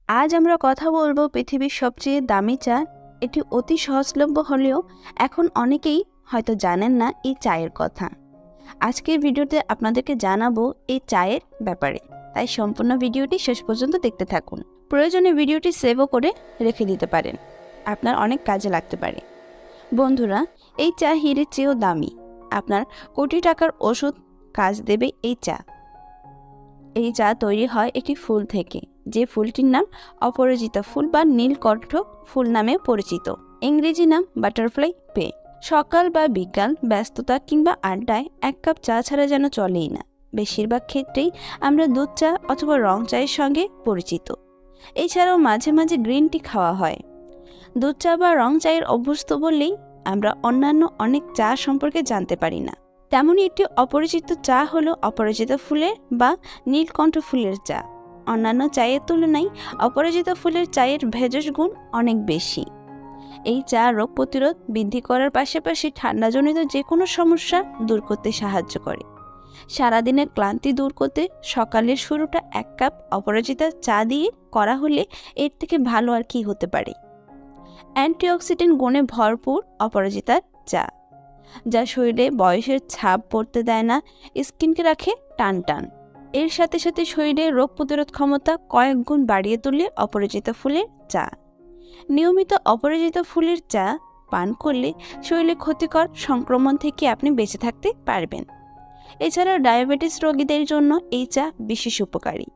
আজ আমরা কথা বলবো পৃথিবীর সবচেয়ে দামি চা। এটি অতি সহজলভ্য হলেও এখন অনেকেই হয়তো জানেন না এই চায়ের কথা। আজকের ভিডিওতে আপনাদেরকে জানাবো এই চায়ের ব্যাপারে, তাই সম্পূর্ণ ভিডিওটি শেষ পর্যন্ত দেখতে থাকুন। প্রয়োজনে ভিডিওটি সেভও করে রেখে দিতে পারেন, আপনার অনেক কাজে লাগতে পারে। বন্ধুরা, এই চা হীরের চেয়েও দামি। আপনার কোটি টাকার ওষুধ কাজ দেবে এই চা। এই চা তৈরি হয় একটি ফুল থেকে, যে ফুলটির নাম অপরাজিতা ফুল বা নীলকণ্ঠ ফুল নামে পরিচিত। ইংরেজি নাম বাটারফ্লাই পে। সকাল বা বিকাল ব্যস্ততা কিংবা আড্ডায় এক কাপ চা ছাড়া যেন চলেই না। বেশিরভাগ ক্ষেত্রেই আমরা দুধ চা অথবা রং চায়ের সঙ্গে পরিচিত। এছাড়াও মাঝে মাঝে গ্রিন টি খাওয়া হয়। দুধ চা বা রং চায়ের অভ্যস্ত বললেই আমরা অন্যান্য অনেক চা সম্পর্কে জানতে পারি না। তেমনই একটি অপরিচিত চা হলো অপরাজিতা ফুলের বা নীলকণ্ঠ ফুলের চা। অন্যান্য চায়ের তুলনায় অপরাজিতা ফুলের চায়ের ভেষজ গুণ অনেক বেশি। এই চা রোগ প্রতিরোধ বৃদ্ধি করার পাশাপাশি ঠান্ডাজনিত যে কোনো সমস্যা দূর করতে সাহায্য করে। সারাদিনের ক্লান্তি দূর করতে সকালের শুরুটা এক কাপ অপরাজিতা চা দিয়ে করা হলে এর থেকে ভালো আর কি হতে পারে। অ্যান্টিঅক্সিডেন্ট গুণে ভরপুর অপরাজিতার চা, যা শরীরে বয়সের ছাপ পড়তে দেয় না, স্কিনকে রাখে টান টান। এর সাথে সাথে শরীরের রোগ প্রতিরোধ ক্ষমতা কয়েক গুণ বাড়িয়ে তোলে অপরাজিতা ফুলের চা। নিয়মিত অপরাজিতা ফুলের চা পান করলে শরীরে ক্ষতিকর সংক্রমণ থেকে আপনি বেঁচে থাকতে পারবেন। এছাড়াও ডায়াবেটিস রোগীদের জন্য এই চা বিশেষ উপকারী।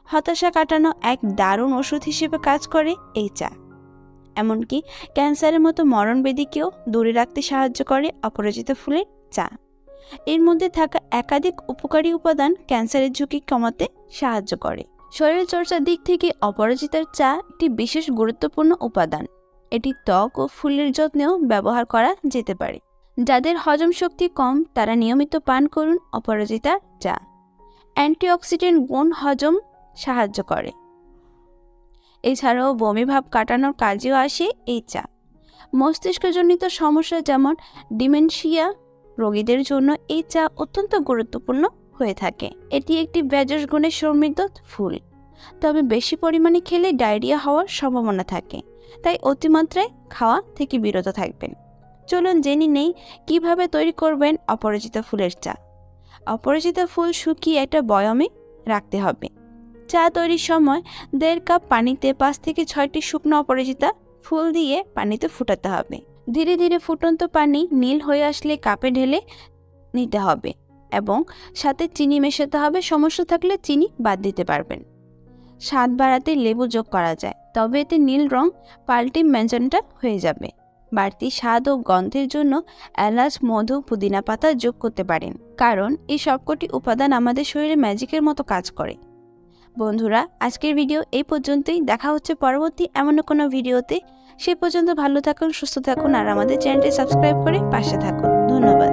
হতাশা কাটানো এক দারুণ ওষুধ হিসেবে কাজ করে এই চা। এমনকি ক্যান্সারের মতো মরণব্যাধিকেও দূরে রাখতে সাহায্য করে অপরাজিতা ফুলের চা। এর মধ্যে থাকা একাধিক উপকারী উপাদান ক্যান্সারের ঝুঁকি কমাতে সাহায্য করে। শরীরচর্চার দিক থেকে অপরাজিতার চা একটি বিশেষ গুরুত্বপূর্ণ উপাদান। এটি ত্বক ও ফুলের যত্নেও ব্যবহার করা যেতে পারে। যাদের হজম শক্তি কম তারা নিয়মিত পান করুন অপরাজিতার চা। অ্যান্টিঅক্সিডেন্ট গুণ হজম সাহায্য করে। এছাড়াও বমিভাব কাটানোর কাজেও আসে এই চা। মস্তিষ্কজনিত সমস্যা যেমন ডিমেনশিয়া রোগীদের জন্য এই চা অত্যন্ত গুরুত্বপূর্ণ হয়ে থাকে। এটি একটি ভেষজ গুণে সমৃদ্ধ ফুল, তবে বেশি পরিমাণে খেলে ডায়রিয়া হওয়ার সম্ভাবনা থাকে, তাই অতিমাত্রায় খাওয়া থেকে বিরত থাকবেন। চলুন জেনে নেই কিভাবে তৈরি করবেন অপরাজিতা ফুলের চা। অপরাজিতা ফুল শুকিয়ে একটা বয়মে রাখতে হবে। চা তৈরির সময় 1.5 কাপ পানিতে 5 থেকে 6টি শুকনো অপরাজিতা ফুল দিয়ে পানিতে ফুটাতে হবে। ধীরে ধীরে ফুটন্ত পানি নীল হয়ে আসলে কাপে ঢেলে নিতে হবে এবং সাথে চিনি মেশাতে হবে। সমস্যা থাকলে চিনি বাদ দিতে পারবেন। স্বাদ বাড়াতে লেবু যোগ করা যায়, তবে এতে নীল রং পাল্টে ম্যাজেন্টা হয়ে যাবে। বাড়তি স্বাদ ও গন্ধের জন্য এলাচ, মধু, পুদিনা পাতা যোগ করতে পারেন, কারণ এই সবকটি উপাদান আমাদের শরীরে ম্যাজিকের মতো কাজ করে। বন্ধুরা, আজকের ভিডিও এই পর্যন্তই। দেখা হচ্ছে পরবর্তী এমন কোনো ভিডিওতে। সে পর্যন্ত ভালো থাকুন, সুস্থ থাকুন আর আমাদের চ্যানেলটি সাবস্ক্রাইব করে পাশে থাকুন। ধন্যবাদ।